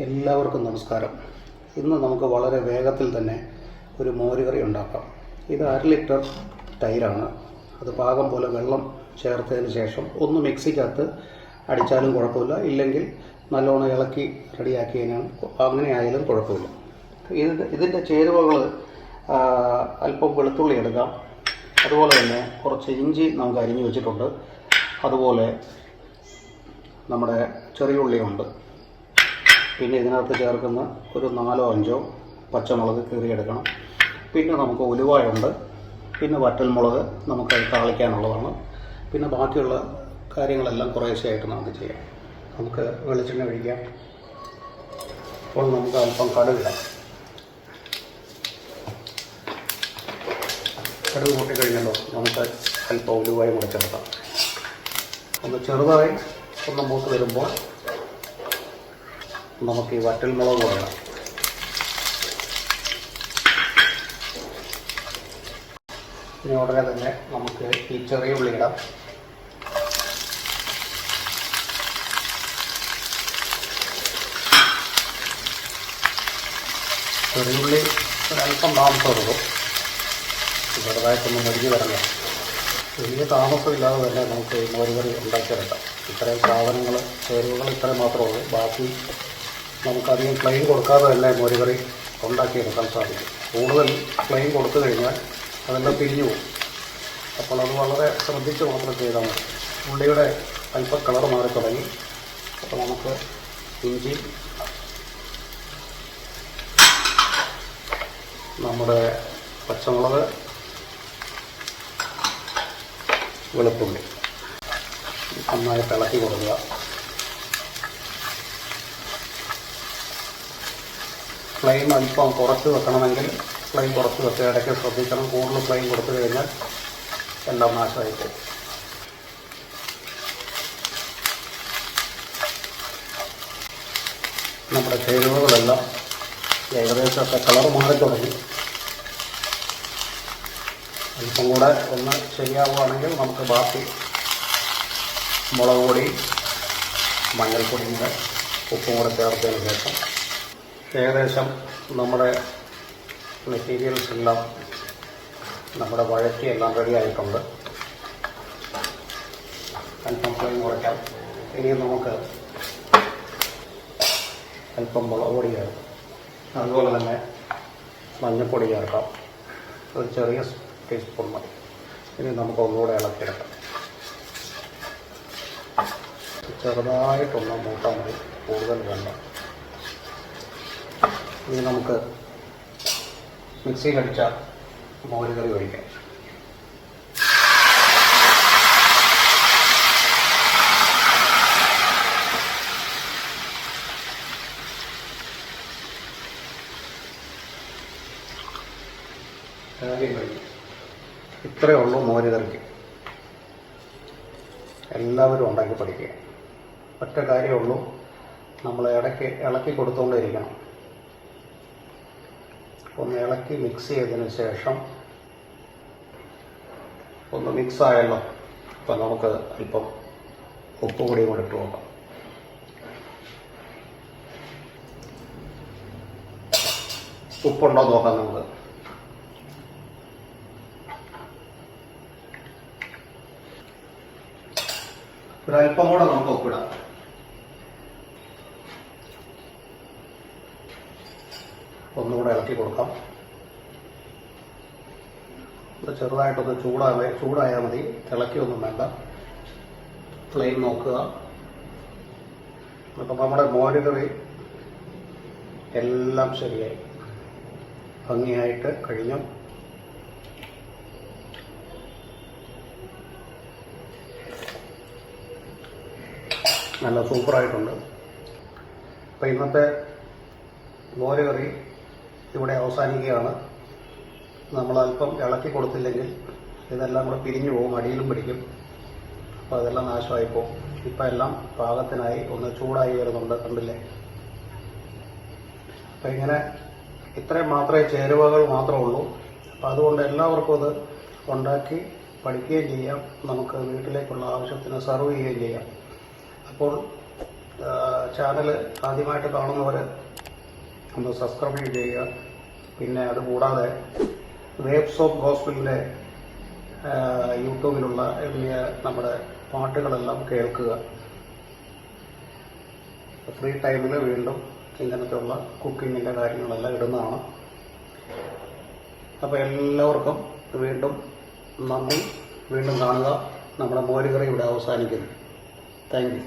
എല്ലാവർക്കും നമസ്കാരം. ഇന്ന് നമുക്ക് വളരെ വേഗത്തിൽ തന്നെ ഒരു മോരുകറി ഉണ്ടാക്കാം. ഇത് 1/2 ലിറ്റർ തൈരാണ്. അത് പാകം പോലെ വെള്ളം ചേർത്തതിന് ശേഷം ഒന്ന് മിക്സിക്കകത്ത് അടിച്ചാലും കുഴപ്പമില്ല, ഇല്ലെങ്കിൽ നല്ലോണം ഇളക്കി റെഡിയാക്കി കഴിഞ്ഞാൽ അങ്ങനെ ആയാലും കുഴപ്പമില്ല. ഇതിൻ്റെ ചേരുവകൾ അല്പം വെളുത്തുള്ളി എടുക്കാം, അതുപോലെ തന്നെ കുറച്ച് ഇഞ്ചി നമുക്ക് അരിഞ്ഞു വെച്ചിട്ടുണ്ട്, അതുപോലെ നമ്മുടെ ചെറിയുള്ളിയുണ്ട്, പിന്നെ ഇതിനകത്ത് ചേർക്കുന്ന ഒരു 4 or 5 പച്ചമുളക് കീറിയെടുക്കണം, പിന്നെ നമുക്ക് ഉലുവയുണ്ട്, പിന്നെ വറ്റൽമുളക് നമുക്ക് താളിക്കാനുള്ളതാണ്, പിന്നെ ബാക്കിയുള്ള കാര്യങ്ങളെല്ലാം കുറേശ്ശെയായിട്ട് നമുക്ക് ചെയ്യാം. നമുക്ക് വെളിച്ചെണ്ണ ഒഴിക്കാം. അപ്പോൾ നമുക്ക് അല്പം കടുകിടാം. കടുക് കൂട്ടിക്കഴിഞ്ഞല്ലോ നമുക്ക് അല്പം ഉലുവയും കൂടെ ചേർക്കാം. ഒന്ന് ചെറുതായി ഒന്ന് മൂത്ത് വരുമ്പോൾ നമുക്ക് ഈ വറ്റൽമുളക് കൂടെ ഇടാം. ഇനി ഉടനെ തന്നെ നമുക്ക് ഈ ചെറിയ ഉള്ളി ഇടാം. ചെറിയുള്ളി ഒരല്പം താമസം എടുക്കും, ചെറുതായിട്ടൊന്ന് മരിഞ്ഞ് വരണം. വലിയ താമസമില്ലാതെ തന്നെ നമുക്ക് ഈ മോരുകറി ഉണ്ടാക്കിയെടുക്കാം. ഇത്രയും സാധനങ്ങൾ ചേരുവകൾ ഇത്രയും മാത്രമേ ഉള്ളൂ. ബാക്കി നമുക്കധികം ഫ്ലെയിം കൊടുക്കാതെ തന്നെ മോരുകറി ഉണ്ടാക്കിയെടുക്കാൻ സാധിക്കും. കൂടുതൽ ഫ്ലെയിം കൊടുത്തു കഴിഞ്ഞാൽ അതെല്ലാം പിരിഞ്ഞു പോകും. അപ്പോൾ അത് വളരെ ശ്രദ്ധിച്ച് മാത്രം ചെയ്താൽ മതി. ഉള്ളിയുടെ അല്പം കളർ മാറി തുടങ്ങി. അപ്പോൾ നമുക്ക് ഇഞ്ചി, നമ്മുടെ പച്ചമുളക്, വെളുത്തുള്ളി നന്നായിട്ട് ഇളക്കി കൊടുക്കുക. ഫ്ലെയിം അല്പം കുറച്ച് വെക്കണമെങ്കിൽ ഫ്ലെയിം കുറച്ച് വെക്കുക. ഇടയ്ക്ക് ശ്രദ്ധിക്കണം, കൂടുതൽ ഫ്ലെയിം കൊടുത്തു കഴിഞ്ഞാൽ എല്ലാം നാശമായി പോകും. നമ്മുടെ ചേരുവകളെല്ലാം ഏകദേശമൊക്കെ കളർ മാറി തുടങ്ങി. അല്പം കൂടെ ഒന്ന് ശരിയാവുകയാണെങ്കിൽ നമുക്ക് ബാക്കി മുളക് പൊടി, മഞ്ഞൾപ്പൊടിയും കൂടെ ഉപ്പും കൂടെ ചേർത്തതിന് ശേഷം ഏകദേശം നമ്മുടെ മെറ്റീരിയൽസ് എല്ലാം നമ്മുടെ വഴറ്റി എല്ലാം റെഡി ആയിട്ടുണ്ട്. അല്പം ഫ്ലെയിം കുറയ്ക്കാം. ഇനി നമുക്ക് അല്പം മുളക് പൊടി ചേർക്കാം, അതുപോലെ തന്നെ മഞ്ഞൾപ്പൊടി ചേർക്കാം. ഒരു ചെറിയ ടീസ്പൂൺ മതി. ഇനി നമുക്ക് ഒന്നുകൂടെ ഇളക്കിയെടുക്കാം. ചെറുതായിട്ടൊന്ന് മൂട്ടാൽ മതി, കൂടുതൽ വേണ്ട. ഇനി നമുക്ക് മിക്സിയിലടിച്ച മോരുകറി ഒഴിക്കാം. ഇത്രയേ ഉള്ളൂ മോരുകറിക്ക്. എല്ലാവരും ഉണ്ടാക്കി പഠിക്കുക. ഒറ്റ കാര്യമേ ഉള്ളൂ, നമ്മൾ ഇടയ്ക്ക് ഇളക്കി കൊടുത്തുകൊണ്ടിരിക്കണം. ഒന്ന് ഇളക്കി മിക്സ് ചെയ്തതിന് ശേഷം ഒന്ന് മിക്സായല്ലോ, അപ്പം നമുക്ക് അല്പം ഉപ്പ് പൊടിയും കൂടെ ഇട്ട് നോക്കാം. ഉപ്പുണ്ടോ നോക്കാം നമുക്ക്. ഒരല്പം കൂടെ നമുക്ക് ഉപ്പിടാം. ഒന്നുകൂടെ ഇളക്കി കൊടുക്കാം. ഇത് ചെറുതായിട്ടൊന്ന് ചൂടായാൽ മതി, ഇളക്കിയൊന്നും വേണ്ട. ഫ്ലെയിം നോക്കുക. അപ്പം നമ്മുടെ മോരുകറി എല്ലാം ശരിയായി, ഭംഗിയായിട്ട് കഴിഞ്ഞു. നല്ല സൂപ്പറായിട്ടുണ്ട്. അപ്പം ഇന്നത്തെ മോരുകറി ഇവിടെ അവസാനിക്കുകയാണ്. നമ്മളല്പം ഇളക്കി കൊടുത്തില്ലെങ്കിൽ ഇതെല്ലാം കൂടെ പിരിഞ്ഞു പോകും, അടിയിലും പിടിക്കും. അപ്പോൾ അതെല്ലാം നാശമായി പോകും. ഇപ്പം എല്ലാം പാകത്തിനായി ഒന്ന് ചൂടായി വരുന്നുണ്ട്, കണ്ടില്ലേ? അപ്പം ഇങ്ങനെ ഇത്രയും മാത്രമേ ചേരുവകൾ മാത്രമേ ഉള്ളൂ. അപ്പോൾ അതുകൊണ്ട് എല്ലാവർക്കും അത് ഉണ്ടാക്കി പഠിക്കുകയും ചെയ്യാം, നമുക്ക് വീട്ടിലേക്കുള്ള ആവശ്യത്തിന് സെർവ് ചെയ്യുകയും ചെയ്യാം. അപ്പോൾ ചാനൽ ആദ്യമായിട്ട് കാണുന്നവർ ഒന്ന് സബ്സ്ക്രൈബ് ചെയ്യുക. പിന്നെ അതുകൂടാതെ വേബ്സ് ഓഫ് ഗോസ്പലിൻ്റെ യൂട്യൂബിലുള്ള നമ്മുടെ പാട്ടുകളെല്ലാം കേൾക്കുക. ഫ്രീ ടൈമിൽ വീണ്ടും ഇങ്ങനത്തെയുള്ള കുക്കിങ്ങിൻ്റെ കാര്യങ്ങളെല്ലാം ഇടുന്നതാണ്. അപ്പോൾ എല്ലാവർക്കും വീണ്ടും നന്ദി. വീണ്ടും കാണുക. നമ്മുടെ മോരുകറി ഇവിടെ അവസാനിക്കുന്നു. Thank you.